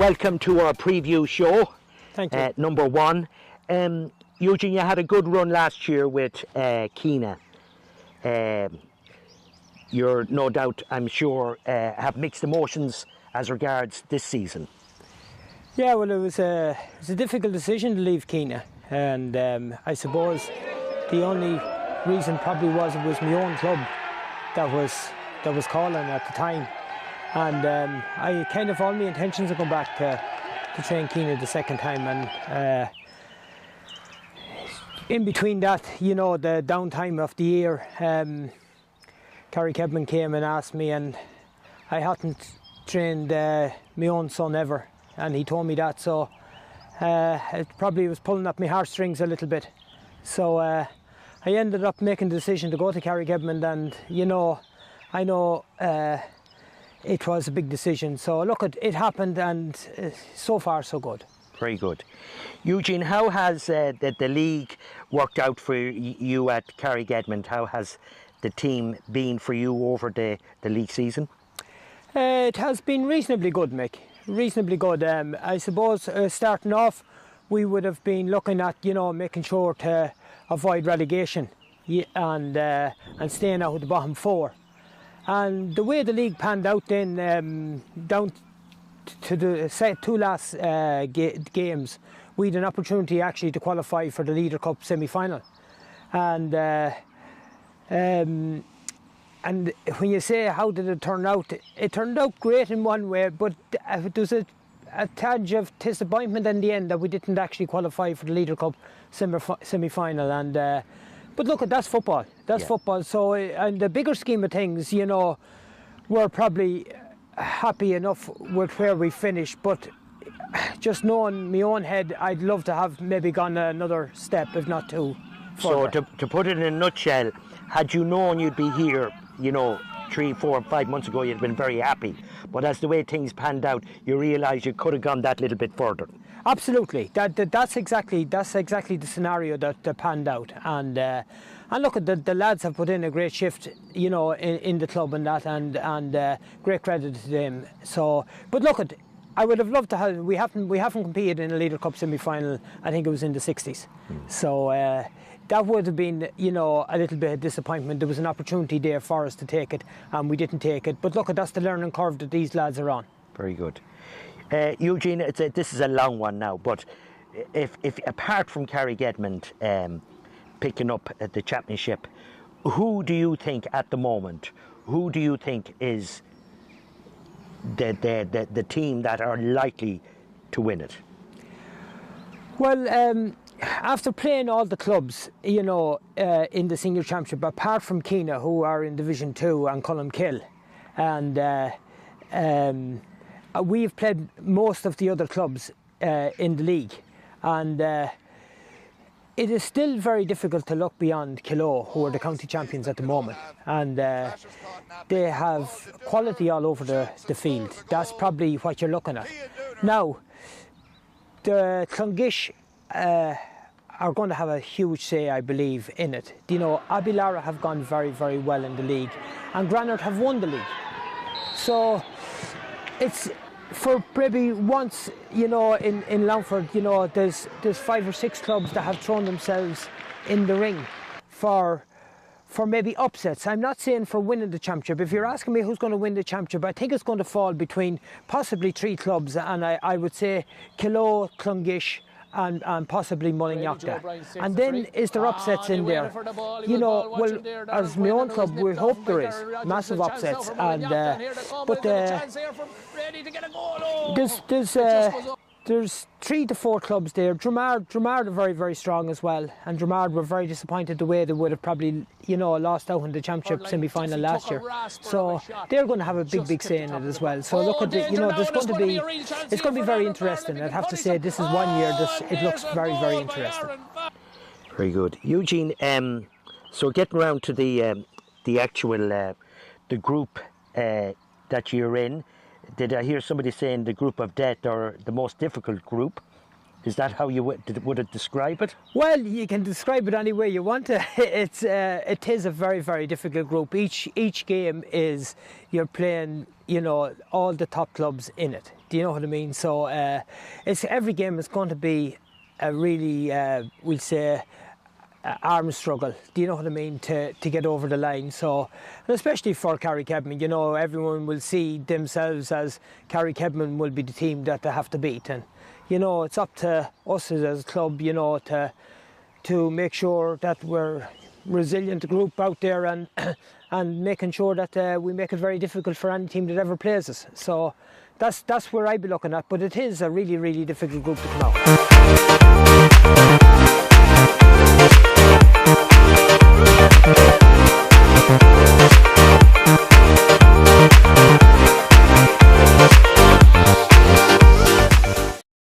welcome to our preview show. Thank you. Number one. Eugene, you had a good run last year with Keena. You're no doubt, I'm sure, have mixed emotions as regards this season. Yeah, well, it was a difficult decision to leave Keena, and I suppose the only reason probably was it was my own club that was calling at the time, and I kind of all my intentions of going back to train Keena the second time, and in between that, you know, the downtime of the year, Carrickedmond came and asked me, and I hadn't trained my own son ever, and he told me that, so it probably was pulling at my heartstrings a little bit. So I ended up making the decision to go to Carrickedmond, and you know, I know it was a big decision. So look, it happened, and so far so good. Very good. Eugene, how has the league worked out for you at Carrickedmond? How has the team been for you over the league season? It has been reasonably good, Mick. Reasonably good. I suppose starting off, we would have been looking at, you know, making sure to avoid relegation and staying out of the bottom four. And the way the league panned out then, down to the two last games, we had an opportunity actually to qualify for the Leader Cup semi-final. And when you say how did it turn out, it turned out great in one way, but there was a tad of disappointment in the end that we didn't actually qualify for the Leader Cup semi-final. And but look, that's football. That's football. So in the bigger scheme of things, you know, we're probably happy enough with where we finished, but just knowing my own head, I'd love to have maybe gone another step, if not two. So to put it in a nutshell, had you known you'd be here, you know, 3, 4, 5 months ago, you'd been very happy. But as the way things panned out, you realise you could have gone that little bit further. Absolutely. That's exactly the scenario that panned out. And look, the lads have put in a great shift, you know, in the club and that, and great credit to them. So, but look, I would have loved to have. We haven't competed in a Leader Cup semi-final. I think it was in the 60s. So that would have been, you know, a little bit of disappointment. There was an opportunity there for us to take it, and we didn't take it. But look, that's the learning curve that these lads are on. Very good. Eugene, this is a long one now, but if apart from Carrickedmond picking up the championship, who do you think at the moment, who do you think is the team that are likely to win it? Well, after playing all the clubs, you know, in the senior championship, apart from Keena, who are in Division 2, and Columkill, and we've played most of the other clubs in the league, and it is still very difficult to look beyond Killaloe, who are the county champions at the moment, and they have quality all over the field. That's probably what you're looking at. Now, the Clongish are going to have a huge say, I believe, in it. You know, Abilara have gone very, very well in the league, and Granard have won the league. So it's for maybe once, you know, in Longford, you know, there's 5 or 6 clubs that have thrown themselves in the ring for maybe upsets. I'm not saying for winning the championship. If you're asking me who's going to win the championship, I think it's going to fall between possibly 3 clubs, and I would say Killaloe, Clongish, and possibly Mullinyockta. And then is there upsets in there? You know, well, as my own club, we hope there is massive upsets. And but there's 3 to 4 clubs there. Dromard are very, very strong as well, and Dromard were very disappointed the way they would have probably, you know, lost out in the championship semi-final last year. So they're going to have a big say in it as well. So look at the, you know, it's going to be very interesting. I'd have to say this is one year it looks very, very interesting. Very good, Eugene. So getting around to the actual the group that you're in. Did I hear somebody saying the group of death or the most difficult group? Is that how you would it describe it? Well, you can describe it any way you want to. It is a very, very difficult group. Each game is, you're playing, you know, all the top clubs in it. Do you know what I mean? So it's every game is going to be a really, we'll say, arm struggle. Do you know what I mean? To get over the line. So, and especially for Carrickedmond, you know, everyone will see themselves as Carrickedmond will be the team that they have to beat, and you know, it's up to us as a club, you know, to make sure that we're resilient group out there, and and making sure that we make it very difficult for any team that ever plays us. So that's where I'd be looking at. But it is a really, really difficult group to come out.